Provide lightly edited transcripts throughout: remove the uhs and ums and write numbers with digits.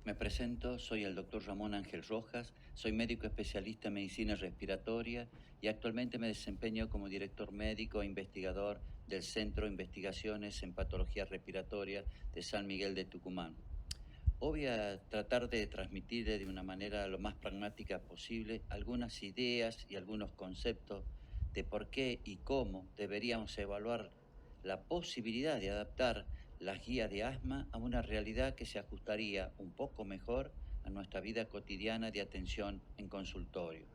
Me presento, soy el doctor Ramón Ángel Rojas, soy médico especialista en medicina respiratoria y actualmente me desempeño como director médico e investigador del Centro de Investigaciones en Patología Respiratoria de San Miguel de Tucumán. Hoy voy a tratar de transmitir de una manera lo más pragmática posible algunas ideas y algunos conceptos de por qué y cómo deberíamos evaluar la posibilidad de adaptar las guías de asma a una realidad que se ajustaría un poco mejor a nuestra vida cotidiana de atención en consultorio.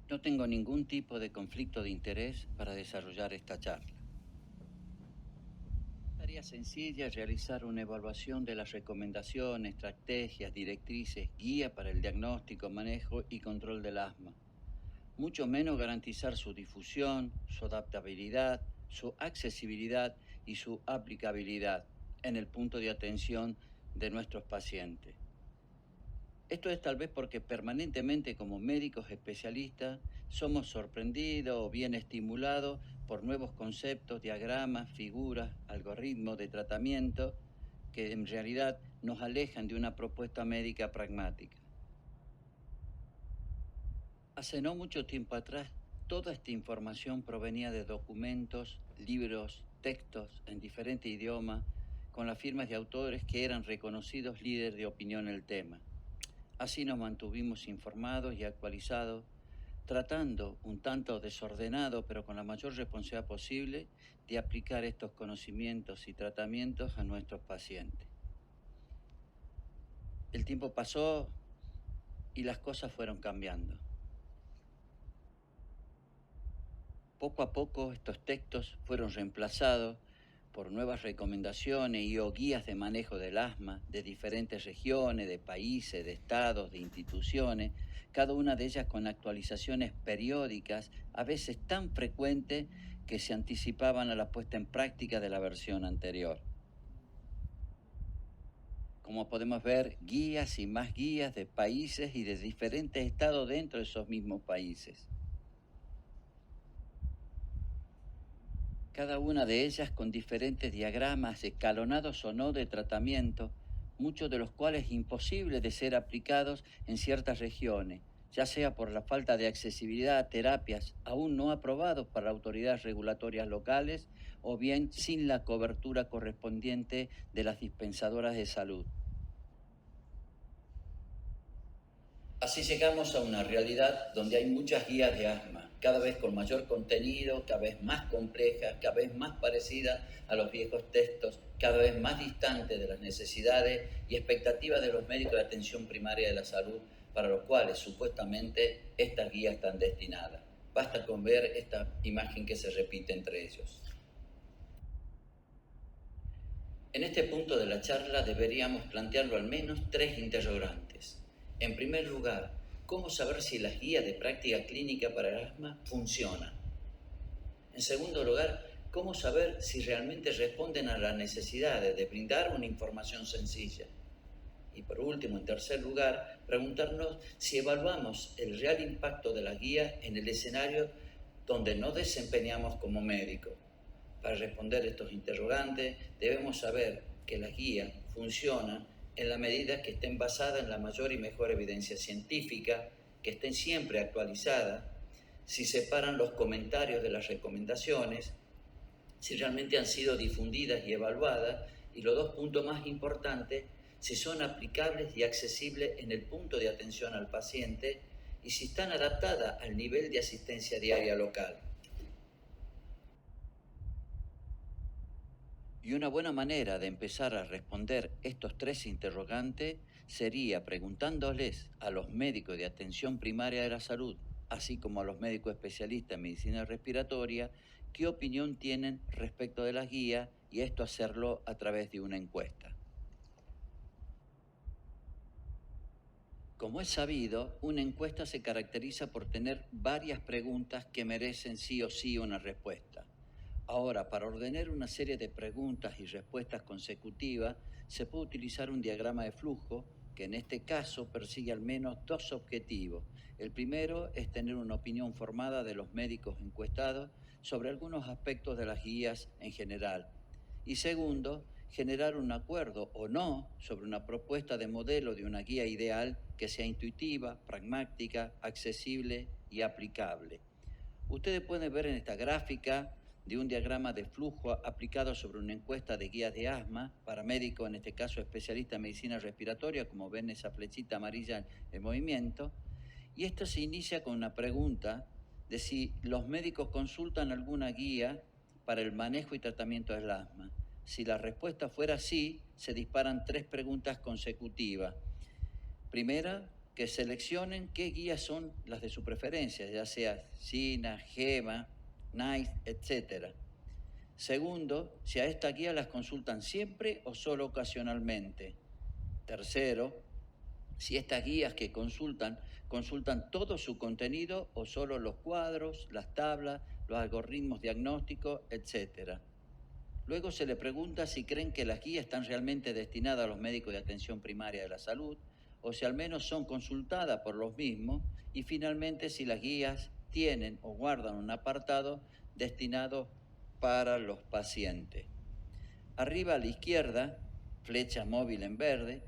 No tengo ningún tipo de conflicto de interés para desarrollar esta charla. Tarea sencilla es realizar una evaluación de las recomendaciones, estrategias, directrices, guía para el diagnóstico, manejo y control del asma. Mucho menos garantizar su difusión, su adaptabilidad, su accesibilidad y su aplicabilidad en el punto de atención de nuestros pacientes. Esto es tal vez porque permanentemente como médicos especialistas somos sorprendidos o bien estimulados por nuevos conceptos, diagramas, figuras, algoritmos de tratamiento que en realidad nos alejan de una propuesta médica pragmática. Hace no mucho tiempo atrás, toda esta información provenía de documentos, libros, textos en diferentes idiomas, con las firmas de autores que eran reconocidos líderes de opinión en el tema. Así nos mantuvimos informados y actualizados, tratando un tanto desordenado, pero con la mayor responsabilidad posible, de aplicar estos conocimientos y tratamientos a nuestros pacientes. El tiempo pasó y las cosas fueron cambiando. Poco a poco estos textos fueron reemplazados por nuevas recomendaciones y o guías de manejo del asma de diferentes regiones, de países, de estados, de instituciones, cada una de ellas con actualizaciones periódicas, a veces tan frecuentes que se anticipaban a la puesta en práctica de la versión anterior. Como podemos ver, guías y más guías de países y de diferentes estados dentro de esos mismos países. Cada una de ellas con diferentes diagramas escalonados o no de tratamiento, muchos de los cuales imposibles de ser aplicados en ciertas regiones, ya sea por la falta de accesibilidad a terapias aún no aprobados para autoridades regulatorias locales o bien sin la cobertura correspondiente de las dispensadoras de salud. Así llegamos a una realidad donde hay muchas guías de asma, cada vez con mayor contenido, cada vez más complejas, cada vez más parecidas a los viejos textos, cada vez más distantes de las necesidades y expectativas de los médicos de atención primaria de la salud, para los cuales supuestamente estas guías están destinadas. Basta con ver esta imagen que se repite entre ellos. En este punto de la charla deberíamos plantearlo al menos tres interrogantes. En primer lugar, ¿cómo saber si las guías de práctica clínica para el asma funcionan? En segundo lugar, ¿cómo saber si realmente responden a las necesidades de brindar una información sencilla? Y por último, en tercer lugar, preguntarnos si evaluamos el real impacto de las guías en el escenario donde nos desempeñamos como médicos. Para responder estos interrogantes, debemos saber que las guías funcionan en la medida que estén basadas en la mayor y mejor evidencia científica, que estén siempre actualizadas, si separan los comentarios de las recomendaciones, si realmente han sido difundidas y evaluadas, y los dos puntos más importantes, si son aplicables y accesibles en el punto de atención al paciente y si están adaptadas al nivel de asistencia diaria local. Y una buena manera de empezar a responder estos tres interrogantes sería preguntándoles a los médicos de atención primaria de la salud, así como a los médicos especialistas en medicina respiratoria, qué opinión tienen respecto de las guías y esto hacerlo a través de una encuesta. Como es sabido, una encuesta se caracteriza por tener varias preguntas que merecen sí o sí una respuesta. Ahora, para ordenar una serie de preguntas y respuestas consecutivas, se puede utilizar un diagrama de flujo que en este caso persigue al menos dos objetivos. El primero es tener una opinión formada de los médicos encuestados sobre algunos aspectos de las guías en general. Y segundo, generar un acuerdo o no sobre una propuesta de modelo de una guía ideal que sea intuitiva, pragmática, accesible y aplicable. Ustedes pueden ver en esta gráfica de un diagrama de flujo aplicado sobre una encuesta de guías de asma para médicos, en este caso especialista en medicina respiratoria, como ven esa flechita amarilla en movimiento, y esto se inicia con una pregunta de si los médicos consultan alguna guía para el manejo y tratamiento del asma. Si la respuesta fuera sí, se disparan 3 preguntas consecutivas. Primera, que seleccionen qué guías son las de su preferencia, ya sea SINA, GEMA, NICE, etc. Segundo, si a esta guía las consultan siempre o solo ocasionalmente. Tercero, si estas guías que consultan todo su contenido o solo los cuadros, las tablas, los algoritmos diagnósticos, etc. Luego se le pregunta si creen que las guías están realmente destinadas a los médicos de atención primaria de la salud o si al menos son consultadas por los mismos, y finalmente si las guías tienen o guardan un apartado destinado para los pacientes. Arriba a la izquierda, flecha móvil en verde,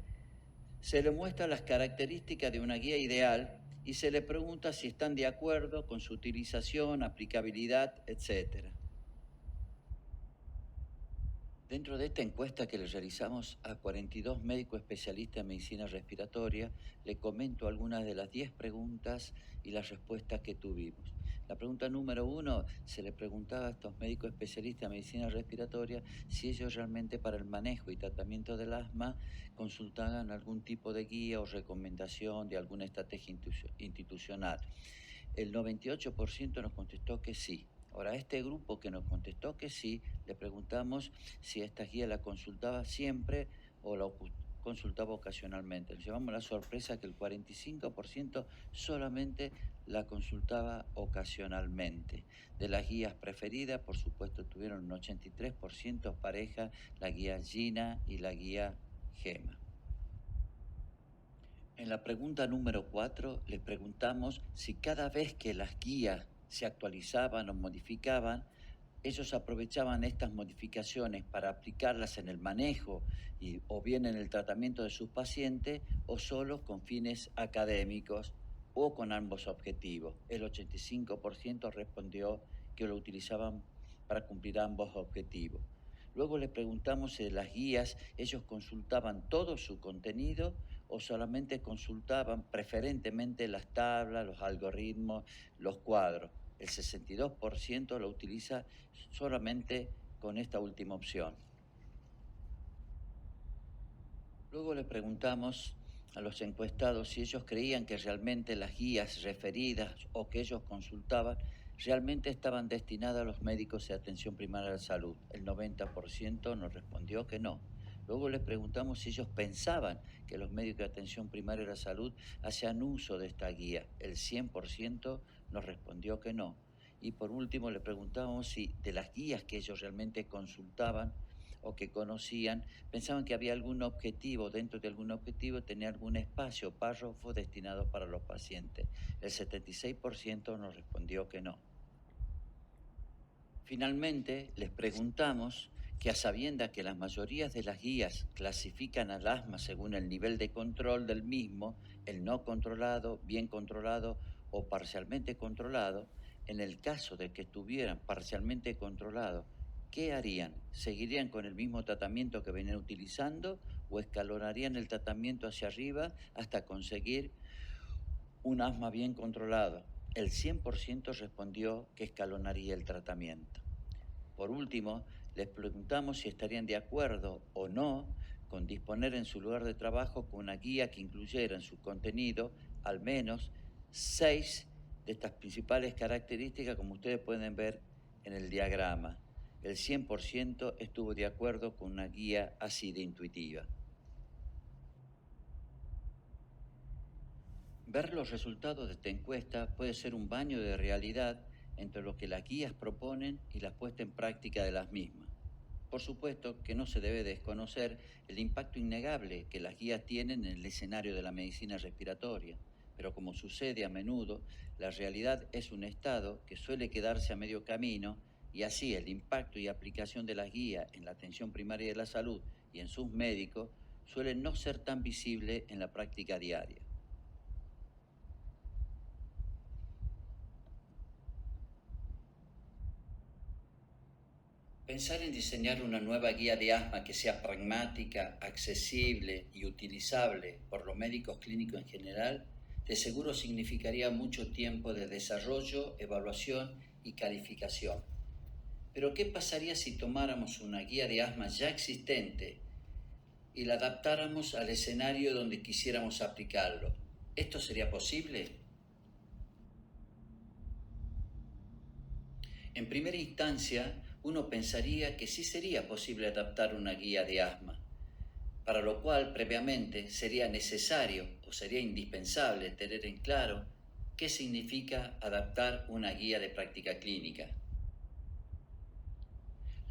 se le muestra las características de una guía ideal y se le pregunta si están de acuerdo con su utilización, aplicabilidad, etc. Dentro de esta encuesta que le realizamos a 42 médicos especialistas en medicina respiratoria, le comento algunas de las 10 preguntas y las respuestas que tuvimos. La pregunta número 1, se le preguntaba a estos médicos especialistas en medicina respiratoria si ellos realmente para el manejo y tratamiento del asma consultaban algún tipo de guía o recomendación de alguna estrategia institucional. El 98% nos contestó que sí. Ahora, a este grupo que nos contestó que sí, le preguntamos si esta guía la consultaba siempre o la consultaba ocasionalmente. Nos llevamos la sorpresa que el 45% solamente la consultaba ocasionalmente. De las guías preferidas, por supuesto, tuvieron un 83% pareja, la guía Gina y la guía Gema. En la pregunta número 4 les preguntamos si cada vez que las guías se actualizaban o modificaban, ellos aprovechaban estas modificaciones para aplicarlas en el manejo o bien en el tratamiento de sus pacientes o solo con fines académicos o con ambos objetivos. El 85% respondió que lo utilizaban para cumplir ambos objetivos. Luego les preguntamos si las guías ellos consultaban todo su contenido o solamente consultaban preferentemente las tablas, los algoritmos, los cuadros. El 62% lo utiliza solamente con esta última opción. Luego le preguntamos a los encuestados si ellos creían que realmente las guías referidas o que ellos consultaban realmente estaban destinadas a los médicos de atención primaria de salud. El 90% nos respondió que no. Luego les preguntamos si ellos pensaban que los médicos de atención primaria de la salud hacían uso de esta guía. El 100% nos respondió que no. Y por último le preguntamos si de las guías que ellos realmente consultaban o que conocían, pensaban que había algún objetivo, dentro de algún objetivo tenía algún espacio, párrafo destinado para los pacientes. El 76% nos respondió que no. Finalmente, les preguntamos que a sabiendas que las mayorías de las guías clasifican al asma según el nivel de control del mismo, el no controlado, bien controlado o parcialmente controlado, en el caso de que estuvieran parcialmente controlados, ¿qué harían? ¿Seguirían con el mismo tratamiento que venían utilizando o escalonarían el tratamiento hacia arriba hasta conseguir un asma bien controlado? El 100% respondió que escalonaría el tratamiento. Por último, les preguntamos si estarían de acuerdo o no con disponer en su lugar de trabajo con una guía que incluyera en su contenido al menos 6 de estas principales características, como ustedes pueden ver en el diagrama. El 100% estuvo de acuerdo con una guía así de intuitiva. Ver los resultados de esta encuesta puede ser un baño de realidad entre lo que las guías proponen y la puesta en práctica de las mismas. Por supuesto que no se debe desconocer el impacto innegable que las guías tienen en el escenario de la medicina respiratoria, pero como sucede a menudo, la realidad es un estado que suele quedarse a medio camino y así el impacto y aplicación de las guías en la atención primaria de la salud y en sus médicos suele no ser tan visible en la práctica diaria. Pensar en diseñar una nueva guía de asma que sea pragmática, accesible y utilizable por los médicos clínicos en general, de seguro significaría mucho tiempo de desarrollo, evaluación y calificación. Pero ¿qué pasaría si tomáramos una guía de asma ya existente y la adaptáramos al escenario donde quisiéramos aplicarlo? ¿Esto sería posible? En primera instancia, uno pensaría que sí sería posible adaptar una guía de asma, para lo cual previamente sería necesario o sería indispensable tener en claro qué significa adaptar una guía de práctica clínica.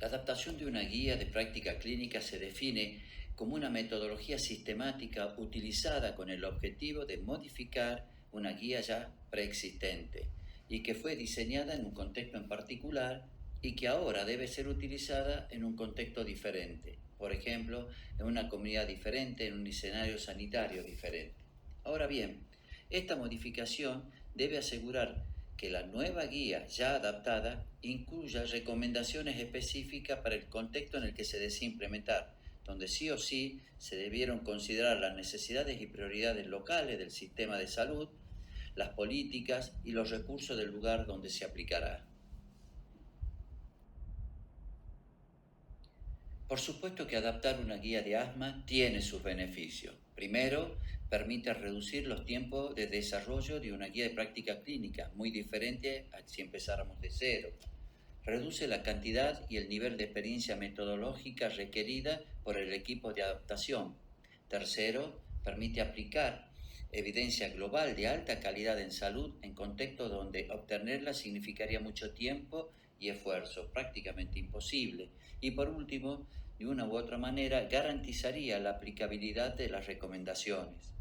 La adaptación de una guía de práctica clínica se define como una metodología sistemática utilizada con el objetivo de modificar una guía ya preexistente y que fue diseñada en un contexto en particular y que ahora debe ser utilizada en un contexto diferente, por ejemplo, en una comunidad diferente, en un escenario sanitario diferente. Ahora bien, esta modificación debe asegurar que la nueva guía ya adaptada incluya recomendaciones específicas para el contexto en el que se desea implementar, donde sí o sí se debieron considerar las necesidades y prioridades locales del sistema de salud, las políticas y los recursos del lugar donde se aplicará. Por supuesto que adaptar una guía de asma tiene sus beneficios. Primero, permite reducir los tiempos de desarrollo de una guía de práctica clínica, muy diferente a si empezáramos de cero. Reduce la cantidad y el nivel de experiencia metodológica requerida por el equipo de adaptación. Tercero, permite aplicar evidencia global de alta calidad en salud en contextos donde obtenerla significaría mucho tiempo y esfuerzo, prácticamente imposible. Y por último, de una u otra manera, garantizaría la aplicabilidad de las recomendaciones.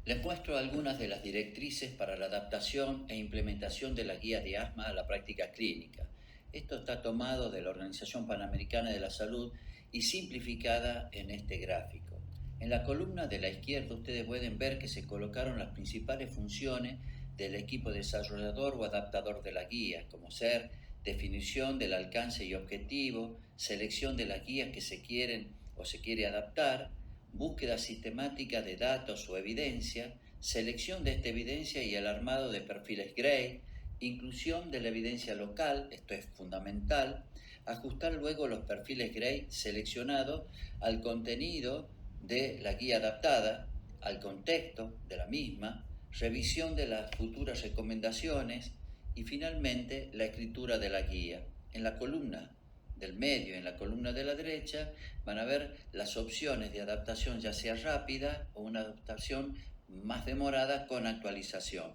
Les muestro algunas de las directrices para la adaptación e implementación de la guía de asma a la práctica clínica. Esto está tomado de la Organización Panamericana de la Salud y simplificada en este gráfico. En la columna de la izquierda ustedes pueden ver que se colocaron las principales funciones del equipo desarrollador o adaptador de la guía, como ser definición del alcance y objetivo, selección de las guías que se quieren o se quiere adaptar, búsqueda sistemática de datos o evidencia, selección de esta evidencia y el armado de perfiles Gray, inclusión de la evidencia local, esto es fundamental, ajustar luego los perfiles Gray seleccionados al contenido de la guía adaptada, al contexto de la misma, revisión de las futuras recomendaciones y finalmente la escritura de la guía. En la columna del medio, en la columna de la derecha, van a ver las opciones de adaptación, ya sea rápida o una adaptación más demorada con actualización.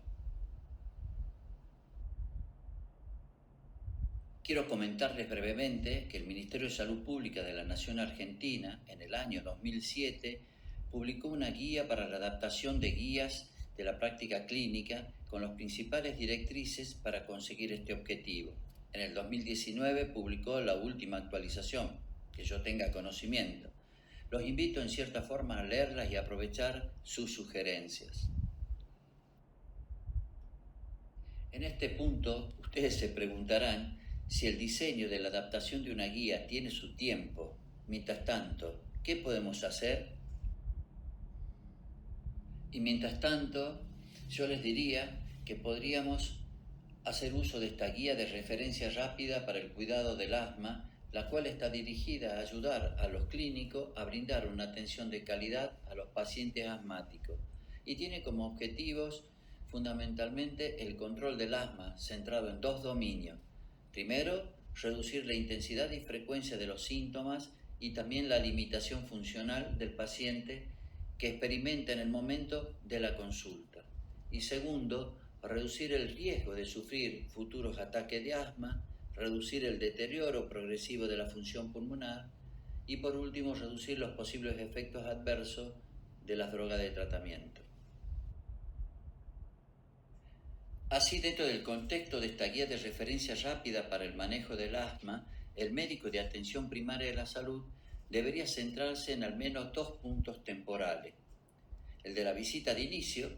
Quiero comentarles brevemente que el Ministerio de Salud Pública de la Nación Argentina, en el año 2007, publicó una guía para la adaptación de guías de la práctica clínica con las principales directrices para conseguir este objetivo. En el 2019 publicó la última actualización, que yo tenga conocimiento. Los invito en cierta forma a leerlas y aprovechar sus sugerencias. En este punto, ustedes se preguntarán si el diseño de la adaptación de una guía tiene su tiempo. Mientras tanto, ¿qué podemos hacer? Y mientras tanto, yo les diría que podríamos hacer uso de esta guía de referencia rápida para el cuidado del asma, la cual está dirigida a ayudar a los clínicos a brindar una atención de calidad a los pacientes asmáticos y tiene como objetivos fundamentalmente el control del asma, centrado en dos dominios. Primero, reducir la intensidad y frecuencia de los síntomas y también la limitación funcional del paciente que experimenta en el momento de la consulta. Y segundo, reducir el riesgo de sufrir futuros ataques de asma, reducir el deterioro progresivo de la función pulmonar y por último reducir los posibles efectos adversos de las drogas de tratamiento. Así, dentro del contexto de esta guía de referencia rápida para el manejo del asma, el médico de atención primaria de la salud debería centrarse en al menos 2 puntos temporales. El de la visita de inicio,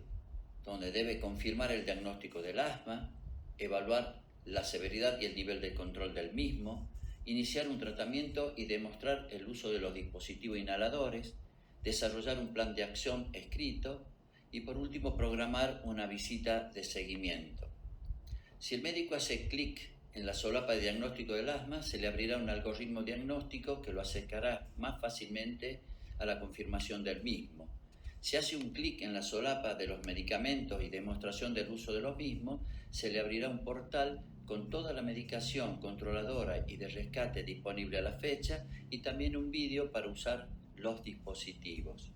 donde debe confirmar el diagnóstico del asma, evaluar la severidad y el nivel de control del mismo, iniciar un tratamiento y demostrar el uso de los dispositivos inhaladores, desarrollar un plan de acción escrito y por último programar una visita de seguimiento. Si el médico hace clic en la solapa de diagnóstico del asma, se le abrirá un algoritmo diagnóstico que lo acercará más fácilmente a la confirmación del mismo. Si hace un clic en la solapa de los medicamentos y demostración del uso de los mismos, se le abrirá un portal con toda la medicación controladora y de rescate disponible a la fecha y también un vídeo para usar los dispositivos.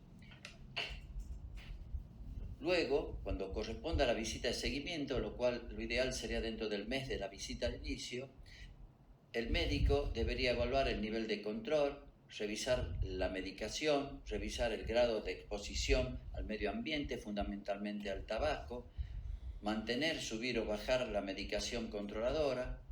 Luego, cuando corresponda a la visita de seguimiento, lo cual lo ideal sería dentro del mes de la visita de inicio, el médico debería evaluar el nivel de control, revisar la medicación, revisar el grado de exposición al medio ambiente, fundamentalmente al tabaco, mantener, subir o bajar la medicación controladora,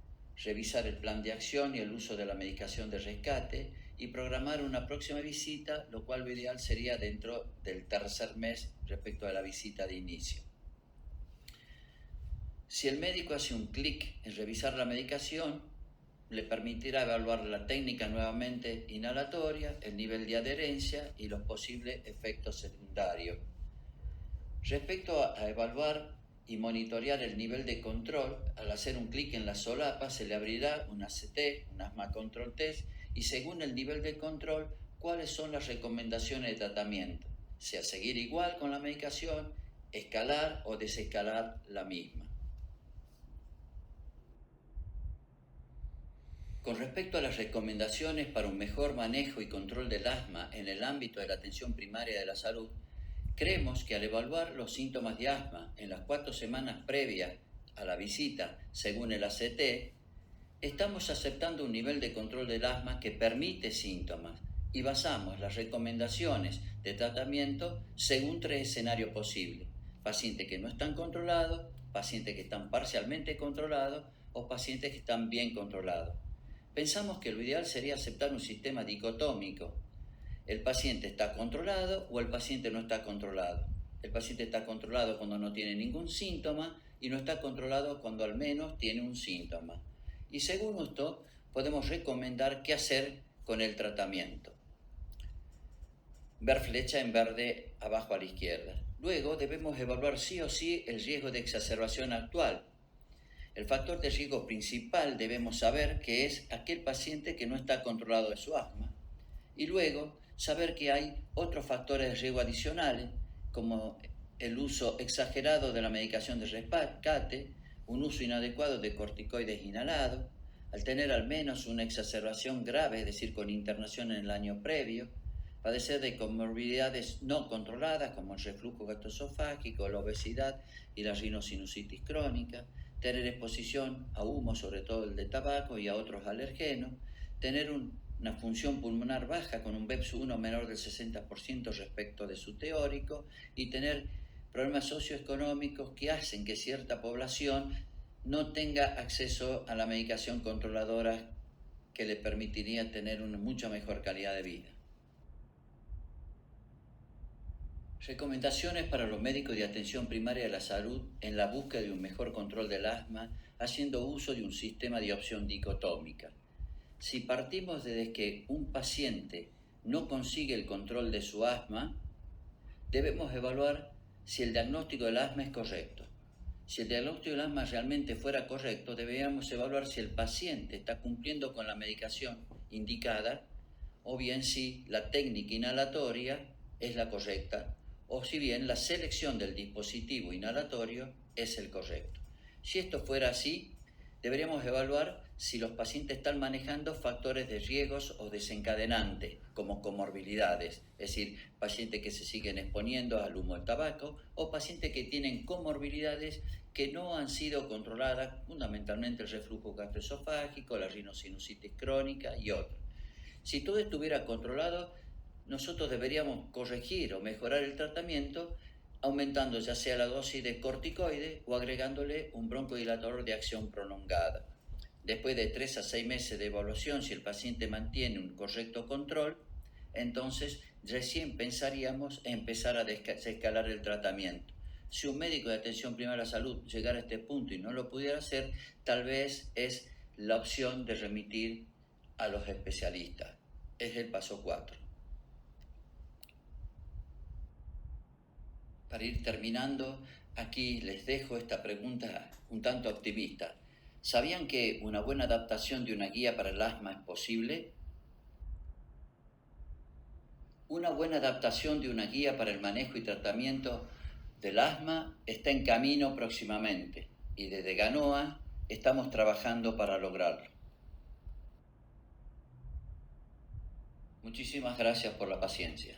revisar el plan de acción y el uso de la medicación de rescate y programar una próxima visita, lo cual lo ideal sería dentro del tercer mes respecto a la visita de inicio. Si el médico hace un clic en revisar la medicación, le permitirá evaluar la técnica nuevamente inhalatoria, el nivel de adherencia y los posibles efectos secundarios. Respecto a evaluar y monitorear el nivel de control, al hacer un clic en la solapa se le abrirá un ACT, un Asthma Control Test, y según el nivel de control, cuáles son las recomendaciones de tratamiento, sea seguir igual con la medicación, escalar o desescalar la misma. Con respecto a las recomendaciones para un mejor manejo y control del asma en el ámbito de la atención primaria de la salud, creemos que al evaluar los síntomas de asma en las 4 semanas previas a la visita, según el ACT, estamos aceptando un nivel de control del asma que permite síntomas y basamos las recomendaciones de tratamiento según 3 escenarios posibles: pacientes que no están controlados, pacientes que están parcialmente controlados o pacientes que están bien controlados. Pensamos que lo ideal sería aceptar un sistema dicotómico. El paciente está controlado o el paciente no está controlado. El paciente está controlado cuando no tiene ningún síntoma y no está controlado cuando al menos tiene un síntoma. Y según esto, podemos recomendar qué hacer con el tratamiento. Ver flecha en verde abajo a la izquierda. Luego debemos evaluar sí o sí el riesgo de exacerbación actual. El factor de riesgo principal debemos saber que es aquel paciente que no está controlado de su asma. Y luego saber que hay otros factores de riesgo adicionales, como el uso exagerado de la medicación de rescate, un uso inadecuado de corticoides inhalados, al tener al menos una exacerbación grave, es decir, con internación en el año previo, padecer de comorbilidades no controladas como el reflujo gastroesofágico, la obesidad y la rinosinusitis crónica, tener exposición a humo, sobre todo el de tabaco, y a otros alergenos, tener una función pulmonar baja con un BEPS-1 menor del 60% respecto de su teórico y tener problemas socioeconómicos que hacen que cierta población no tenga acceso a la medicación controladora que le permitiría tener una mucha mejor calidad de vida. Recomendaciones para los médicos de atención primaria de la salud en la búsqueda de un mejor control del asma haciendo uso de un sistema de opción dicotómica. Si partimos desde que un paciente no consigue el control de su asma, debemos evaluar si el diagnóstico del asma es correcto. Si el diagnóstico del asma realmente fuera correcto, deberíamos evaluar si el paciente está cumpliendo con la medicación indicada o bien si la técnica inhalatoria es la correcta o si bien la selección del dispositivo inhalatorio es el correcto. Si esto fuera así, deberíamos evaluar si los pacientes están manejando factores de riesgos o desencadenantes, como comorbilidades, es decir, pacientes que se siguen exponiendo al humo del tabaco o pacientes que tienen comorbilidades que no han sido controladas, fundamentalmente el reflujo gastroesofágico, la rinosinusitis crónica y otros. Si todo estuviera controlado, nosotros deberíamos corregir o mejorar el tratamiento aumentando ya sea la dosis de corticoide o agregándole un broncodilatador de acción prolongada. Después de 3 a 6 meses de evaluación, si el paciente mantiene un correcto control, entonces recién pensaríamos en empezar a desescalar el tratamiento. Si un médico de atención primaria a la salud llegara a este punto y no lo pudiera hacer, tal vez es la opción de remitir a los especialistas. Es el paso 4. Para ir terminando, aquí les dejo esta pregunta un tanto optimista. ¿Sabían que una buena adaptación de una guía para el asma es posible? Una buena adaptación de una guía para el manejo y tratamiento del asma está en camino próximamente y desde GANOA estamos trabajando para lograrlo. Muchísimas gracias por la paciencia.